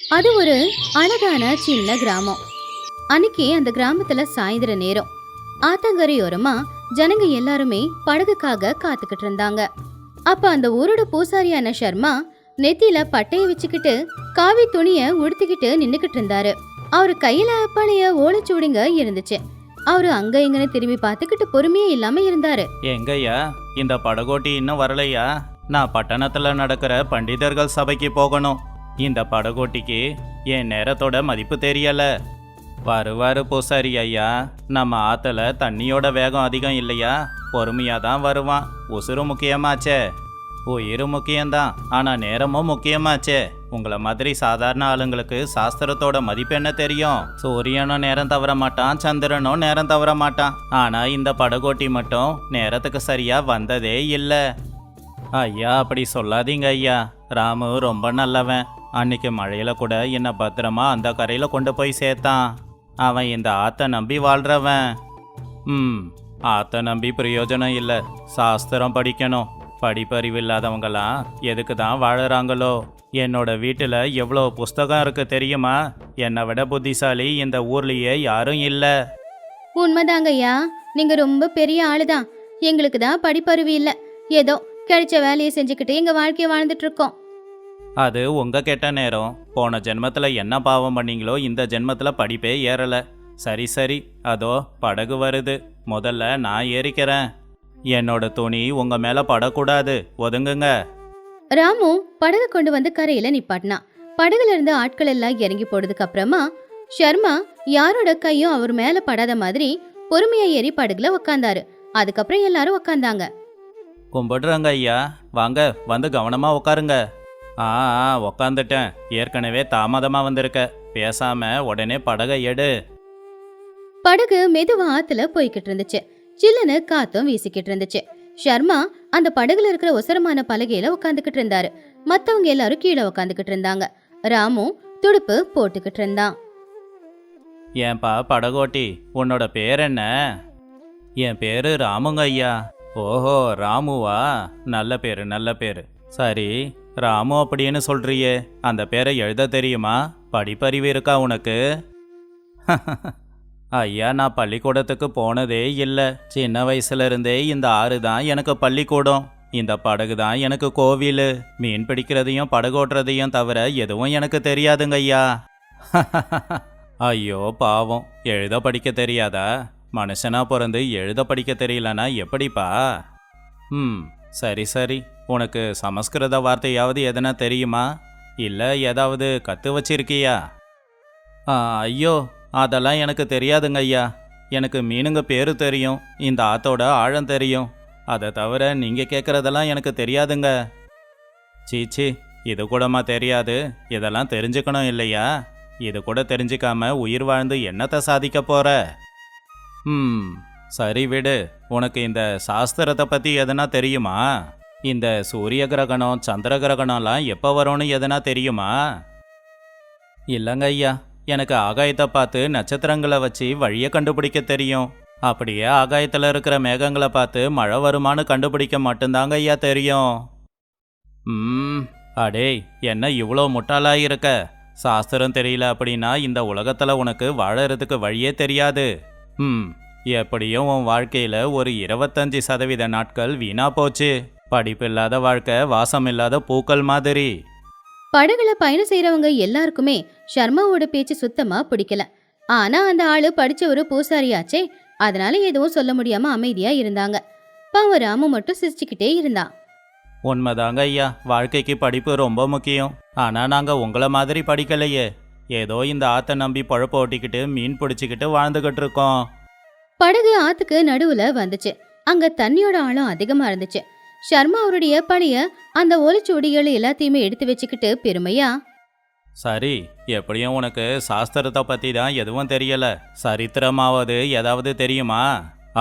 அது ஒரு அழகான சின்ன கிராமம். அன்னைக்கு அந்த கிராமத்துல சாயந்தர நேரம் ஆத்தங்கரையோரமா ஜனங்க எல்லாருமே படகுக்காக காத்துக்கிட்டு இருந்தாங்க. அப்ப அந்த ஊரோட பூசாரியான சர்மா நெத்தியில பட்டைய வச்சுக்கிட்டு காவி துணிய உடுத்திக்கிட்டு நின்னுக்கிட்டு இருந்தாரு. அவரு கையில பழைய ஓலைச்சுவடிங்க இருந்துச்சு. அவரு அங்க இங்கன்னு திரும்பி பார்த்துக்கிட்டு பொறுமையே இல்லாம இருந்தாரு. எங்கய்யா இந்த படகோட்டி இன்னும் வரலையா? நான் பட்டணத்துல நடக்கிற பண்டிதர்கள் சபைக்கு போகணும். இந்த படகோட்டிக்கு என் நேரத்தோட மதிப்பு தெரியல. வருவாரு பூசாரி ஐயா. நம்ம ஆத்துல தண்ணியோட வேகம் அதிகம் இல்லையா? பொறுமையா தான் வருவான். உசுறு முக்கியமாச்சே. உயிர் முக்கியம்தான், ஆனா நேரமும் முக்கியமாச்சே. உங்களை மாதிரி சாதாரண ஆளுங்களுக்கு சாஸ்திரத்தோட மதிப்பு என்ன தெரியும்? சூரியனும் நேரம் தவற மாட்டான், சந்திரனும் நேரம் தவற மாட்டான். ஆனா இந்த படகோட்டி மட்டும் நேரத்துக்கு சரியா வந்ததே இல்லை. ஐயா அப்படி சொல்லாதீங்க ஐயா. ராமு ரொம்ப நல்லவன். அன்னைக்கு மழையில கூட என்னை பத்திரமா அந்த கரையில கொண்டு போய் சேர்த்தான். அவன் இந்த ஆத்த நம்பி வாழ்றவன். ஆத்த நம்பி பிரயோஜனம் இல்லை. சாஸ்திரம் படிக்கணும். படிப்பறிவு இல்லாதவங்களாம் எதுக்கு தான் வாழறாங்களோ? என்னோட வீட்டில் எவ்வளோ புஸ்தகம் இருக்கு தெரியுமா? என்னை விட புத்திசாலி இந்த ஊர்லேயே யாரும் இல்லை. உண்மைதாங்க ஐயா, நீங்க ரொம்ப பெரிய ஆளுதான். எங்களுக்கு தான் படிப்பறிவு இல்ல. ஏதோ கிடைச்ச வேலையை செஞ்சுக்கிட்டு எங்க வாழ்க்கைய வாழ்ந்துட்டு இருக்கோம். அது உங்க கெட்ட நேரம். போன ஜென்மத்துல என்ன பாவம் பண்ணீங்களோ இந்த ஜென்மத்துல படிப்பே ஏறல. சரி சரி, அதோ படகு வருது. முதல்ல நான் ஏறிக்கிறேன். என்னோட துணி உங்க மேல படக்கூடாது. ஒதுங்குங்க. ராமு படகு கொண்டு வந்து கரையில நிப்பாட்டினா. படகுல இருந்து ஆட்கள் எல்லாம் இறங்கி போனதுக்கு அப்புறமா சர்மா யாரோட கையும் அவர் மேல படாத மாதிரி பொறுமையா ஏறி படகுல உக்காந்தாரு. அதுக்கப்புறம் எல்லாரும் உக்காந்தாங்க. கும்பிடுறங்க ஐயா. வாங்க வந்து கவனமா உட்காருங்க. உக்காந்துட்டேன். ஏற்கனவே தாமதமா வந்திருக்க. பேசாம உடனே படகை எடு. படகு மெதுவா ஆத்துல போய்கிட்டு இருந்துச்சு. சில்லுன்னு காத்தும் வீசிக்கிட்டு இருந்துச்சு. சர்மா அந்த படகுல இருக்கிற ஒசரமான பலகையில உட்காந்துக்கிட்டு இருந்தாரு. மத்தவங்க எல்லாரும் கீழே உட்காந்துக்கிட்டு இருந்தாங்க. ராமு துடுப்பு போட்டுக்கிட்டு இருந்தான். ஏன்பா படகோட்டி, உன்னோட பேர் என்ன? என் பேரு ராமுங்க ஐயா. ஓஹோ, ராமுவா? நல்ல பேரு நல்ல பேரு. சரி, ராமு அப்படின்னு சொல்றியே, அந்த பேரை எழுத தெரியுமா? படிப்பறிவு இருக்கா உனக்கு? ஐயா, நான் பள்ளிக்கூடத்துக்கு போனதே இல்லை. சின்ன வயசுல இருந்தே இந்த ஆறு தான் எனக்கு பள்ளிக்கூடம். இந்த படகு தான் எனக்கு கோவில். மீன் பிடிக்கிறதையும் படகோட்டுறதையும் தவிர எதுவும் எனக்கு தெரியாதுங்க ஐயா. ஐயோ பாவம், எழுத படிக்க தெரியாதா? மனுஷனா பிறந்து எழுத படிக்க தெரியலனா எப்படிப்பா? சரி சரி, உனக்கு சமஸ்கிருத வார்த்தையாவது எதனா தெரியுமா? இல்லை ஏதாவது கற்று வச்சிருக்கியா? ஐயோ, அதெல்லாம் எனக்கு தெரியாதுங்க ஐயா. எனக்கு மீனுங்க பேரு தெரியும், இந்த ஆத்தோட ஆழம் தெரியும். அதை தவிர நீங்கள் கேட்குறதெல்லாம் எனக்கு தெரியாதுங்க. சீச்சி, இது கூடமா தெரியாது? இதெல்லாம் தெரிஞ்சுக்கணும் இல்லையா? இது கூட தெரிஞ்சுக்காம உயிர் வாழ்ந்து என்னத்தை சாதிக்க போற? சரி விடு. உனக்கு இந்த சாஸ்திரத்தை பற்றி எதனா தெரியுமா? இந்த சூரிய கிரகணம் சந்திர கிரகணம்லாம் எப்போ வரும்னு எதனா தெரியுமா? இல்லைங்க ஐயா, எனக்கு ஆகாயத்தை பார்த்து நட்சத்திரங்களை வச்சு வழியை கண்டுபிடிக்க தெரியும். அப்படியே ஆகாயத்தில் இருக்கிற மேகங்களை பார்த்து மழை வருமானு கண்டுபிடிக்க மட்டும்தாங்க ஐயா தெரியும். அடே, என்ன இவ்வளோ முட்டாளாக இருக்க? சாஸ்திரம் தெரியல அப்படின்னா இந்த உலகத்தில் உனக்கு வாழறதுக்கு வழியே தெரியாது. எப்படியும் உன் வாழ்க்கையில் ஒரு 25% நாட்கள் வீணா போச்சு. படிப்பு இல்லாத வாழ்க்கை வாசம் இல்லாத பூக்கள் மாதிரி. படகுல பயணம் செய்யறவங்க எல்லாருக்குமே சர்மாவோட பேச்சு சுத்தமா பிடிக்கல. ஆனா அந்த ஆளு படிச்ச ஒரு பூசாரியாச்சே, அதனால எதுவும் சொல்ல முடியாம அமைதியா இருந்தாங்க. பாவம் ராமு மட்டும் சிரிச்சுக்கிட்டே இருந்தான். உண்மைதாங்க ஐயா, வாழ்க்கைக்கு படிப்பு ரொம்ப முக்கியம். ஆனா நாங்க உங்களை மாதிரி படிக்கலையே. ஏதோ இந்த ஆத்தை நம்பி பழப்ப ஓட்டிக்கிட்டு மீன் பிடிச்சிக்கிட்டு வாழ்ந்துகிட்டு இருக்கோம். படகு ஆத்துக்கு நடுவுல வந்துச்சு. அங்க தண்ணியோட ஆழம் அதிகமா இருந்துச்சு. சர்மா அவருடைய பழைய அந்த ஓலைச்சுவடிகள் எல்லாத்தையுமே எடுத்து வச்சுக்கிட்டு பெருமையா, சரி, எப்படியும் உனக்கு சாஸ்திரத்தை பத்தி தான் எதுவும் தெரியல. சரித்திரமாவது ஏதாவது தெரியுமா?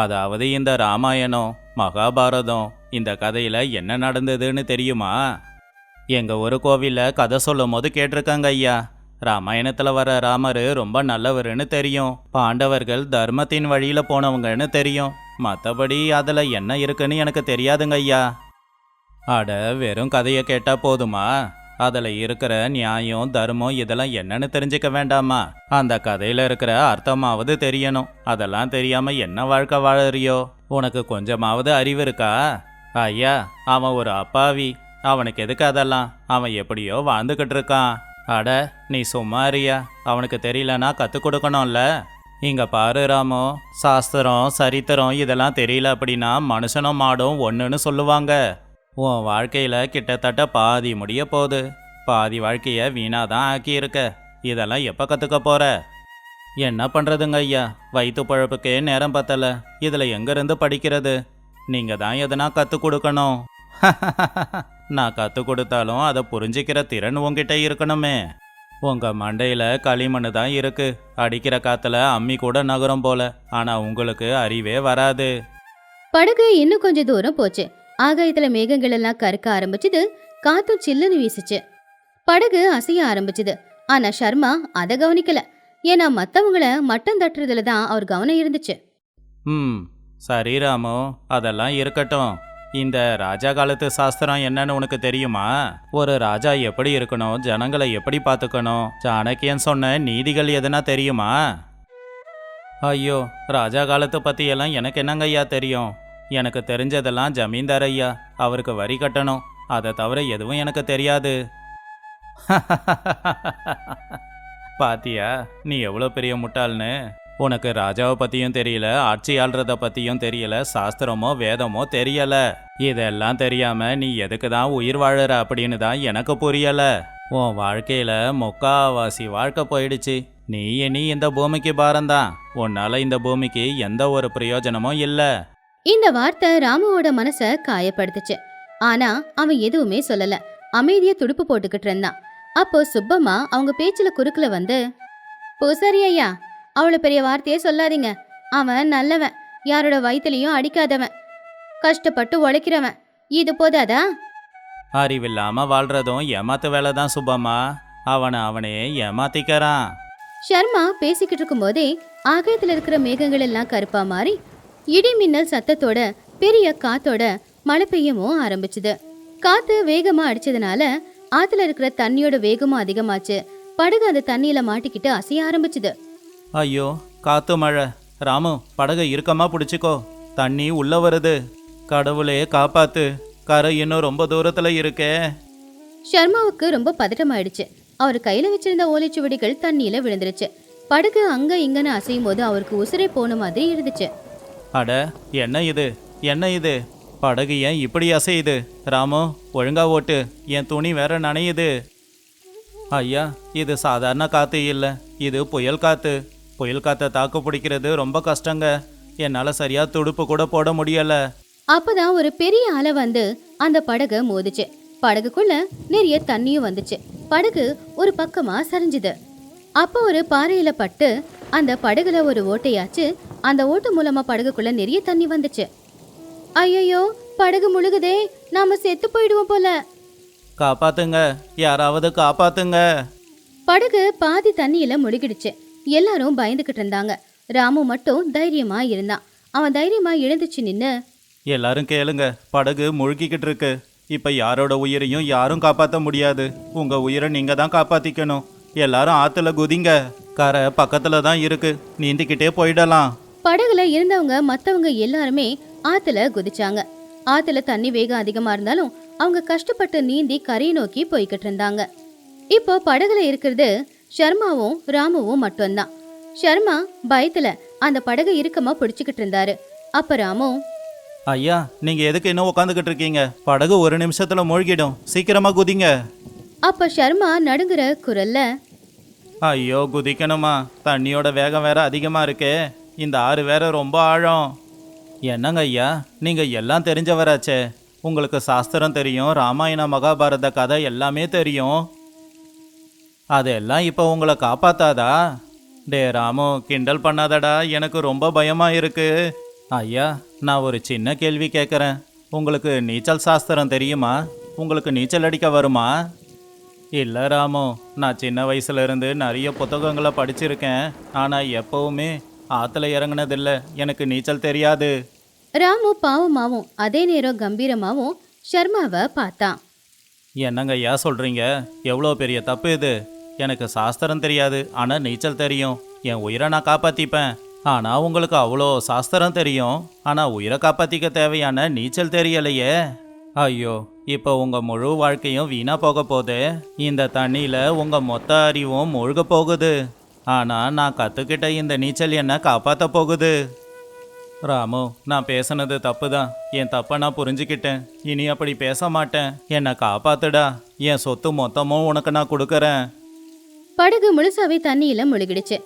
அதாவது இந்த ராமாயணம் மகாபாரதம் இந்த கதையில என்ன நடந்ததுன்னு தெரியுமா? எங்க ஒரு கோவில்ல கதை சொல்லும் போது கேட்டிருக்காங்க ஐயா. ராமாயணத்துல வர ராமர் ரொம்ப நல்லவருன்னு தெரியும். பாண்டவர்கள் தர்மத்தின் வழியில போனவங்கன்னு தெரியும். மற்றபடி அதுல என்ன இருக்குன்னு எனக்கு தெரியாதுங்க ஐயா. அட, வெறும் கதையை கேட்டா போதுமா? அதில் இருக்கிற நியாயம் தர்மம் இதெல்லாம் என்னன்னு தெரிஞ்சுக்க வேண்டாமா? அந்த கதையில் இருக்கிற அர்த்தமாவது தெரியணும். அதெல்லாம் தெரியாம என்ன வாழ்க்கை வாழறியோ? உனக்கு கொஞ்சமாவது அறிவு இருக்கா? ஐயா, அவன் ஒரு அப்பாவி. அவனுக்கு எதுக்கு அதெல்லாம்? அவன் எப்படியோ வாழ்ந்துக்கிட்டு இருக்கான். அட, நீ சும்மாரியா? அவனுக்கு தெரியலனா கற்றுக் கொடுக்கணும்ல. இங்க பாரு ராமு, சாஸ்திரம் சரித்திரம் இதெல்லாம் தெரியல அப்படின்னா மனுஷனும் மாடும் ஒன்றுன்னு சொல்லுவாங்க. உன் வாழ்க்கையில் கிட்டத்தட்ட பாதி முடிய போகுது. பாதி வாழ்க்கையை வீணாதான் ஆக்கியிருக்க. இதெல்லாம் எப்போ கற்றுக்க போற? என்ன பண்ணுறதுங்க ஐயா, வயிற்று பழப்புக்கே நேரம் பத்தலை. இதில் எங்கேருந்து படிக்கிறது? நீங்கள் தான் எதனா கற்றுக் கொடுக்கணும். நான் கற்றுக் கொடுத்தாலும் அதை புரிஞ்சிக்கிற திறன் உங்ககிட்ட இருக்கணுமே. உங்கள் மண்டையில் களிமண் தான் இருக்கு. அடிக்கிற காற்றுல அம்மி கூட நகரும் போல. ஆனால் உங்களுக்கு அறிவே வராது. படகு இன்னும் கொஞ்சம் தூரம் போச்சு. ஆகாயத்துல மேகங்கள் எல்லாம் கருக்க ஆரம்பிச்சுது. காத்தும் சில்லுன்னு வீசுச்சு. படகு அசைய ஆரம்பிச்சுது. ஆனா சர்மா அதை கவனிக்கல. ஏன்னா மத்தவங்கள மட்டம் தட்டுறதுல தான் அவர் கவனம் இருந்துச்சு. சரி ராமு, அதெல்லாம் இருக்கட்டும். இந்த ராஜா காலத்து சாஸ்திரம் என்னன்னு உனக்கு தெரியுமா? ஒரு ராஜா எப்படி இருக்கணும், ஜனங்களை எப்படி பார்த்துக்கணும், சாணக்கியன் சொன்ன நீதிகள் எதுனா தெரியுமா? ஐயோ, ராஜா காலத்தை பற்றி எல்லாம் எனக்கு என்னங்க ஐயா தெரியும்? எனக்கு தெரிஞ்சதெல்லாம் ஜமீன்தார் ஐயா. அவருக்கு வரி கட்டணும். அதை தவிர எதுவும் எனக்கு தெரியாது. பாத்தியா, நீ எவ்வளோ பெரிய முட்டாள்னு. உனக்கு ராஜாவை பற்றியும் தெரியல, ஆட்சி ஆள்றத பற்றியும் தெரியல, சாஸ்திரமோ வேதமோ தெரியல. இதெல்லாம் தெரியாம நீ எதுக்கு தான் உயிர் வாழற அப்படின்னு தான் எனக்கு புரியல. உன் வாழ்க்கையில முக்காவாசி வாழ்க்கை போயிடுச்சு. நீ இனி இந்த பூமிக்கு பாரந்தான். உன்னால இந்த பூமிக்கு எந்த ஒரு பிரயோஜனமும் இல்லை. இந்த வார்த்தை ராமுவோட மனச காயப்படுத்துச்சு. ஆனா அவன் எதுவுமே சொல்லல. அமைதியா துடுப்பு போட்டுக்கிட்டு இருந்தான். அப்போ சுப்பம்மா அவங்க பேச்சுல குறுக்குல வந்து, பூசாரி ஐயா, அவ்வளவு பெரிய வார்த்தையே சொல்லாதீங்க. அவன் நல்லவன், யாரோட வயிற்றுலையும் அடிக்காதவன், கஷ்டப்பட்டு உழைக்கிறவன். இது போதாதா? அறிவில்லாம வாழ்றதும் ஏமாத்து வேலை தான் சுப்பம்மா. அவனே ஏமாத்திக்கிறான். ஷர்மா பேசிக்கிட்டு இருக்கும் போதே ஆகாயத்துல இருக்கிற மேகங்கள் எல்லாம் கருப்பா மாறி இடி மின்னல் சத்தத்தோட பெரிய காத்தோட மழை பெய்யவும் ஆரம்பிச்சுது. காத்து வேகமா அடிச்சதுனால ஆத்துல இருக்கிற தண்ணியோட வேகமும் அதிகமாச்சு. படகு அந்த தண்ணியில மாட்டிக்கிட்டு அசைய ஆரம்பிச்சுது. ஐயோ, காத்து மழை. ராமு, படகை இறுக்கமா பிடிச்சிக்கோ. தண்ணி உள்ள வருது. கடவுளே காப்பாத்து. கரை இன்னும் ரொம்ப தூரத்துல இருக்கே. ஷர்மாவுக்கு ரொம்ப பதட்டமாயிடுச்சு. அவர் கையில வச்சிருந்த ஓலைச்சுவடிகள் தண்ணியில விழுந்துருச்சு. படகு அங்க இங்கன்னு அசையும் போது அவருக்கு உசுரே போன மாதிரி இருந்துச்சு. அட, என்ன இது, என்ன இது? படகு ஏன் இப்படி அசையுது? ராமு, ஒழுங்கா ஓட்டு. என் துணி வேற நனையுது. ஐயா, இது சாதாரண காத்து இல்லை, இது புயல் காத்து. புயல் காத்தை தாக்கு பிடிக்கிறது ரொம்ப கஷ்டங்க. என்னால் சரியா துடுப்பு கூட போட முடியல. அப்பதான் ஒரு பெரிய அலை வந்து அந்த படகை மோதிச்சு. படகுக்குள்ள நிறைய தண்ணியும் வந்துச்சு. படகு ஒரு பக்கமா சரிஞ்சுது. அப்போ ஒரு பாறையில பட்டு அந்த படகுல ஒரு ஓட்டையாச்சு. அந்த ஓட்டு மூலமா படகுக்குள்ள நிறைய தண்ணி வந்துச்சு. ஐயோ, படகு முழுகுதே, நாம செத்து போயிடுவோம் போல. காப்பாத்துங்க, யாராவது காப்பாத்துங்க. படகு பாதி தண்ணியில முழுகிடுச்சு. எல்லாரும் பயந்துகிட்டு இருந்தாங்க. ராமு மட்டும் தைரியமா இருந்தான். அவன் தைரியமா எழுந்துச்சு நின்னு, எல்லாரும் கேளுங்க, படகு முழுகிக்கிட்டு இருக்கு. இப்ப யாரோட உயிரையும் யாரும் காப்பாற்ற முடியாது. உங்க உயிரை நீங்க தான் காப்பாத்திக்கணும். எல்லாரும் ஆத்துல குதிங்க. கரை பக்கத்துல தான் இருக்கு, நீந்திக்கிட்டே போயிடலாம். படகுல இருந்தவங்க மத்தவங்க எல்லாருமே ஆத்துல குதிச்சாங்க. ஆத்துல தண்ணி வேகம் அதிகமா இருந்தாலும் அவங்க கஷ்டப்பட்டு நீந்தி கரையை நோக்கி போய்கிட்டு இருந்தாங்க. இப்போ படகுல இருக்கிறது ஷர்மாவும் ராமுவும் மட்டும்தான். ஷர்மா பயத்துல அந்த படகு இறுக்கமா பிடிச்சுக்கிட்டு இருந்தாரு. அப்ப ராமு, ஐயா, நீங்க எதுக்கு இன்னும் உட்காந்துக்கிட்டு இருக்கீங்க? படகு ஒரு நிமிஷத்துல மூழ்கிடும், சீக்கிரமா குதிங்க. அப்ப ஷர்மா நடுங்குற குரல்ல, ஐயோ, குதிக்கணுமா? தண்ணியோட வேகம் வேற அதிகமா இருக்கே. இந்த ஆறு வேற ரொம்ப ஆழம். என்னங்க ஐயா, நீங்க எல்லாம் தெரிஞ்சவராச்சே. உங்களுக்கு சாஸ்திரம் தெரியும், ராமாயண மகாபாரத கதை எல்லாமே தெரியும். அதெல்லாம் இப்போ உங்களை காப்பாத்தாதா? டே ராமு, கிண்டல் பண்ணாதடா, எனக்கு ரொம்ப பயமா இருக்கு. ஐயா, நான் ஒரு சின்ன கேள்வி கேட்குறேன். உங்களுக்கு நீச்சல் சாஸ்திரம் தெரியுமா? உங்களுக்கு நீச்சல் அடிக்க வருமா? இல்லை ராமு, நான் சின்ன வயசுலேருந்து நிறைய புத்தகங்களை படிச்சிருக்கேன். ஆனால் எப்போவுமே ஆற்றுல இறங்குனதில்லை. எனக்கு நீச்சல் தெரியாது. ராமு பாவமாவும் அதே நேரம் கம்பீரமாவும் ஷர்மாவை பார்த்தான். என்னங்க ஐயா சொல்றீங்க? எவ்வளோ பெரிய தப்பு இது. எனக்கு சாஸ்திரம் தெரியாது, ஆனால் நீச்சல் தெரியும். என் உயிரை நான் காப்பாற்றிப்பேன். ஆனால் உங்களுக்கு அவ்வளோ சாஸ்திரம் தெரியும், ஆனால் உயிரை காப்பாற்றிக்க தேவையான நீச்சல் தெரியலையே. ஐயோ, இப்போ உங்கள் முழு வாழ்க்கையும் வீணாக போக போகுது. இந்த தண்ணியில் உங்கள் மொத்த அறிவும் மூழ்க போகுது. ஆனால் நான் கற்றுக்கிட்ட இந்த நீச்சல் என்ன காப்பாற்ற போகுது. ராமு, நான் பேசுனது தப்பு தான். என் தப்பை நான் புரிஞ்சுக்கிட்டேன். இனி அப்படி பேச மாட்டேன். என்னை காப்பாத்துடா. என் சொத்து மொத்தமும் உனக்கு நான் கொடுக்கறேன். படகு முழுசாவே தண்ணியில முழுகிடுச்சு.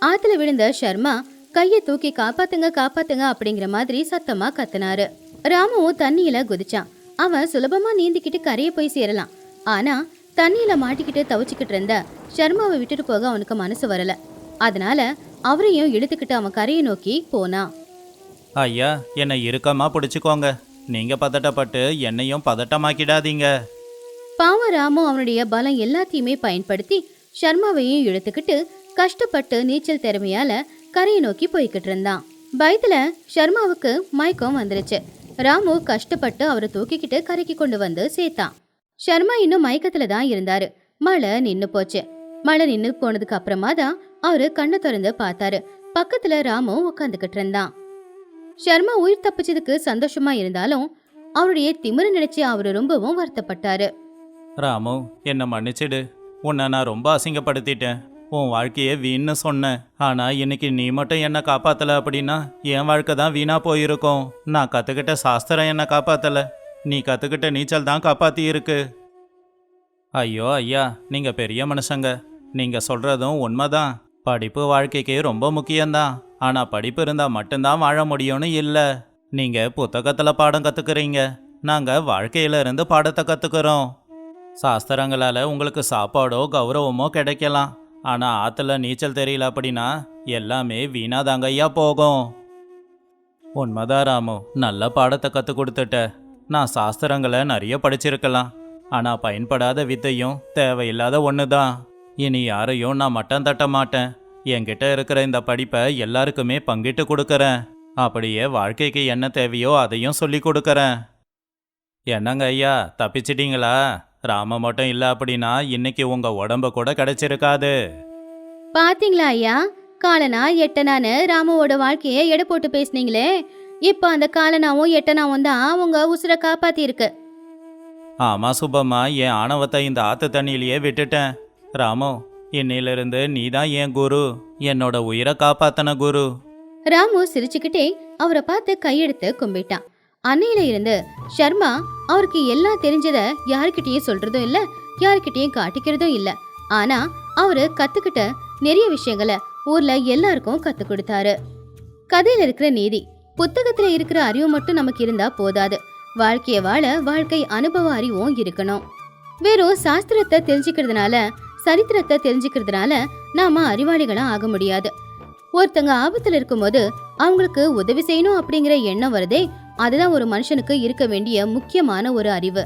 ஆத்துல விழுந்த ஷர்மா கையை தூக்கி காப்பாத்துங்க காப்பாத்துங்க அப்படிங்கிற மாதிரி சத்தமா கத்துனாரு. ராமுவும் தண்ணியில குதிச்சான். அவன் சுலபமா நீந்திக்கிட்டு கரையை போய் சேரலாம். ஆனா தண்ணியில மாட்டிக்கிட்டு தவிச்சுக்கிட்டு இருந்த ஷர்மாவை விட்டுட்டு போக அவனுக்கு மனசு வரல. அதனால அவரையும் இழுத்துக்கிட்டு அவன் கரையை நோக்கி போனான். ஐயா, என்னை இறுக்கமா பிடிச்சிக்கோங்க. நீங்க பதட்டப்பட்டு என்னையும் பதட்டமாக்கிடாதீங்க. பாவம் ராமு அவனுடைய பலம் எல்லாத்தையுமே பயன்படுத்தி ஷர்மாவையும் இழுத்துக்கிட்டு கஷ்டப்பட்டு நீச்சல் திறமையால கரையை நோக்கி போய்கிட்டு இருந்தான். பயத்துல ஷர்மாவுக்கு மயக்கம் வந்துருச்சு. ராமு கஷ்டப்பட்டு அவரை தூக்கிக்கிட்டு கரைக்கு கொண்டு வந்து சேர்த்தான். ஷர்மா இன்னும் மயக்கத்துல தான் இருந்தாரு. மழை நின்னு போச்சு. மழை நின்னு போனதுக்கு அப்புறமா தான் அவரு கண்ணை திறந்து பார்த்தாரு. பக்கத்துல ராமு உட்காந்துக்கிட்டு இருந்தான். ஷர்மா உயிர் தப்பிச்சதுக்கு சந்தோஷமா இருந்தாலும் அவருடைய திமிரு நினைச்சு அவரு ரொம்பவும் வருத்தப்பட்டாரு. ராமு, என்னை மன்னிச்சிடு. உன்னை நான் ரொம்ப அசிங்கப்படுத்திட்டேன். உன் வாழ்க்கையே வீண் சொன்னேன். ஆனா இன்னைக்கு நீ மட்டும் என்னை காப்பாத்தல அப்படின்னா என் வாழ்க்கை தான் வீணா போயிருக்கும். நான் கத்துக்கிட்ட சாஸ்திரம் என்னை காப்பாத்தல. நீ கத்துக்கிட்ட நீச்சல் தான் காப்பாத்தி இருக்கு. ஐயோ ஐயா, நீங்க பெரிய மனுஷங்க. நீங்க சொல்றதும் உண்மைதான். படிப்பு வாழ்க்கைக்கு ரொம்ப முக்கியம்தான். ஆனா படிப்பு இருந்தா மட்டும்தான் வாழ முடியும்னு இல்லை. நீங்க புத்தகத்துல பாடம் கத்துக்கிறீங்க, நாங்க வாழ்க்கையில இருந்து பாடத்தை கத்துக்கிறோம். சாஸ்திரங்களால உங்களுக்கு சாப்பாடோ கௌரவமோ கிடைக்கலாம். ஆனா ஆத்துல நீச்சல் தெரியல அப்படின்னா எல்லாமே வீணாதாங்க ஐயா போகும். உண்மைதான் ராமு, நல்ல பாடத்தை கத்து கொடுத்துட்ட. நான் சாஸ்திரங்களை நிறைய படிச்சிருக்கலாம். ஆனா பயன்படாத வித்தையும் தேவையில்லாத ஒண்ணுதான். இனி யாரையும் நான் மட்டம் தட்ட மாட்டேன். என்கிட்ட இருக்கிற இந்த படிப்பை எல்லாருக்குமே பங்கிட்டு கொடுக்கறேன். அப்படியே வாழ்க்கைக்கு என்ன தேவையோ அதையும் சொல்லி கொடுக்கறேன். என்னங்க ஐயா, தப்பிச்சிட்டீங்களா? ராம மட்டும் இல்லை அப்படின்னா இன்னைக்கு உங்க உடம்பு கூட கிடைச்சிருக்காது. பாத்தீங்களா ஐயா, காலனா எட்டனான்னு ராமுவோட வாழ்க்கைய எடை போட்டு பேசுனீங்களே. இப்ப அந்த காலனாவும் எட்டனாவும் தான் உங்க உசுரை காப்பாத்தி இருக்கு. ஆமா சுப்பம்மா, என் ஆணவத்தை இந்த ஆத்து தண்ணியிலேயே விட்டுட்டேன். ராமு, இன்னையிலிருந்து நீதான் என் குரு. என்னோட உயிரை காப்பாத்தன குரு. ராமு சிரிச்சுக்கிட்டே அவரை பார்த்து கையெடுத்து கும்பிட்டான். அன்னையில இருந்து ஷர்மா அவருக்கு எல்லாம் தெரிஞ்சத யாருக்கிட்டையும் சொல்றதும் இல்ல, யாருக்கிட்டையும் காட்டிக்கிறதும் இல்ல. ஆனா அவரு கத்துக்கிட்ட நிறைய விஷயங்களை ஊர்ல எல்லாருக்கும் கத்து கொடுத்தாரு. கதையில இருக்கிற நீதி, புத்தகத்துல இருக்கிற அறிவு மட்டும் நமக்கு இருந்தா போதாது. வாழ்க்கைய வாழ வாழ்க்கை அனுபவ அறிவும் இருக்கணும். வெறும் சாஸ்திரத்தை தெரிஞ்சுக்கிறதுனால, சரித்திரத்தை தெரிஞ்சுக்கிறதுனால நாம அறிவாளிகளா ஆக முடியாது. ஒருத்தங்க ஆபத்துல இருக்கும்போது அவங்களுக்கு உதவி செய்யணும் அப்படிங்கிற எண்ணம் வருதே, அதுதான் ஒரு மனுஷனுக்கு இருக்க வேண்டிய முக்கியமான ஒரு அறிவு.